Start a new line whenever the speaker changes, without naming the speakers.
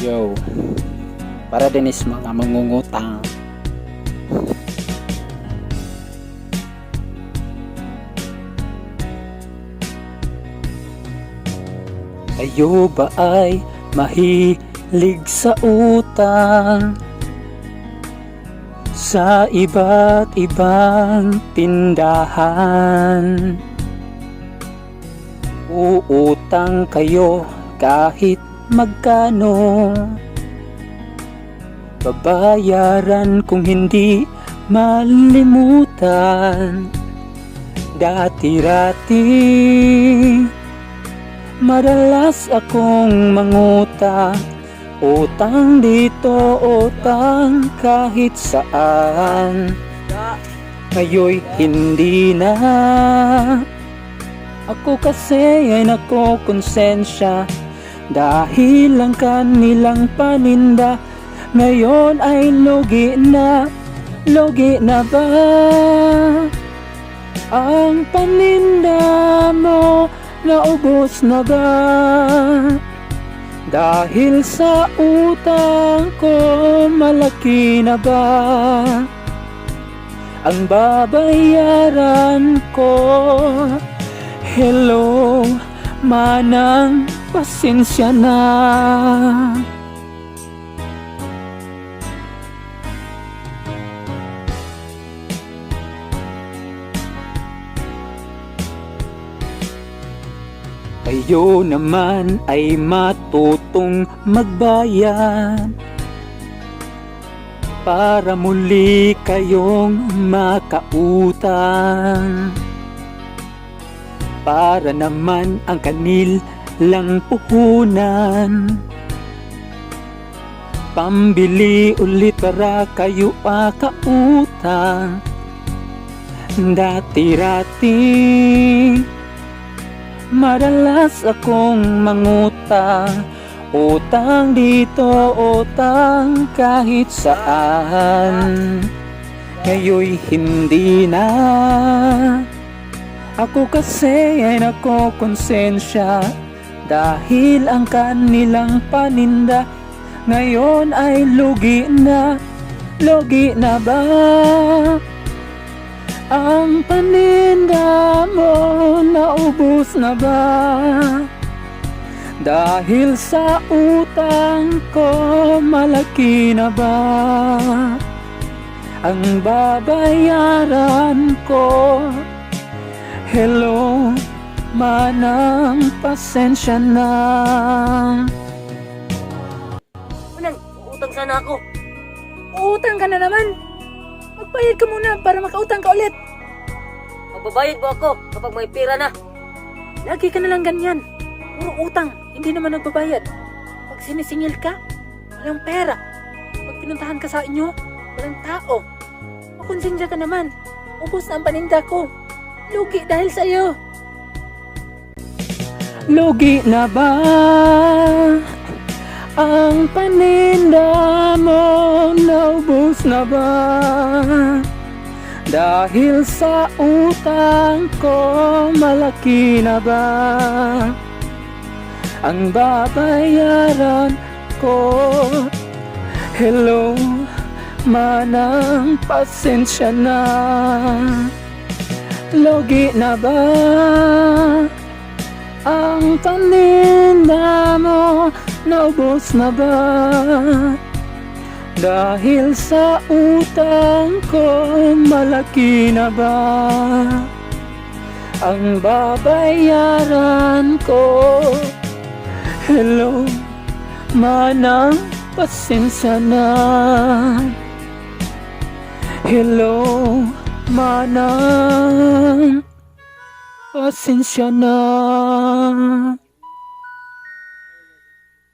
Yo, para din is mga mangungutang. Kayo ba ay mahilig sa utang sa iba't ibang tindahan? Uutang kayo kahit magkano, babayaran kung hindi malimutan. Dati-rati madalas akong mangutang, utang dito, utang kahit saan. Ngayon'y hindi na. Ako kasi ay nakokonsensya dahil ang kanilang paninda ngayon ay lugi na. Lugi na ba ang paninda mo? Naubos na ba dahil sa utang ko? Malaki na ba ang babayaran ko? Hello, manang, pasensya na. Kayo naman ay matutong magbayad para muli kayong makautang, para naman ang kanilang puhunan pambili ulit para kayo makautang. Dati-rati madalas akong mangutang, utang dito, utang kahit saan. Ngayon'y hindi na. Ako kasi ay nakokonsensya dahil ang kanilang paninda ngayon ay lugi na. Lugi na ba ang paninda mo? Naubos na ba dahil sa utang ko? Malaki na ba ang babayaran ko? Hello, manang, pasensya na.
Manang, utang sana ako.
Uutang ka na naman. Magbayad ka muna para makautang ka ulit.
Magbabayad po ako kapag may pera na.
Lagi ka na lang ganyan. Puro utang, hindi naman nagbabayad. Pag sinisingil ka, walang pera. Pag pinuntahan ka sa inyo, walang tao. Makonsensya ka naman. Ubus na ang paninda ko. Lugi dahil sa'yo.
Lugi na ba ang paninda mo? Naubos na ba dahil sa utang ko? Malaki na ba ang babayaran ko? Hello, manang, pasensya na. Lugi na ba ang paninda mo? Naubos na ba dahil sa utang ko? Malaki na ba ang babayaran ko? Hello, manang, pasensya na. Hello, manang, pasensya na.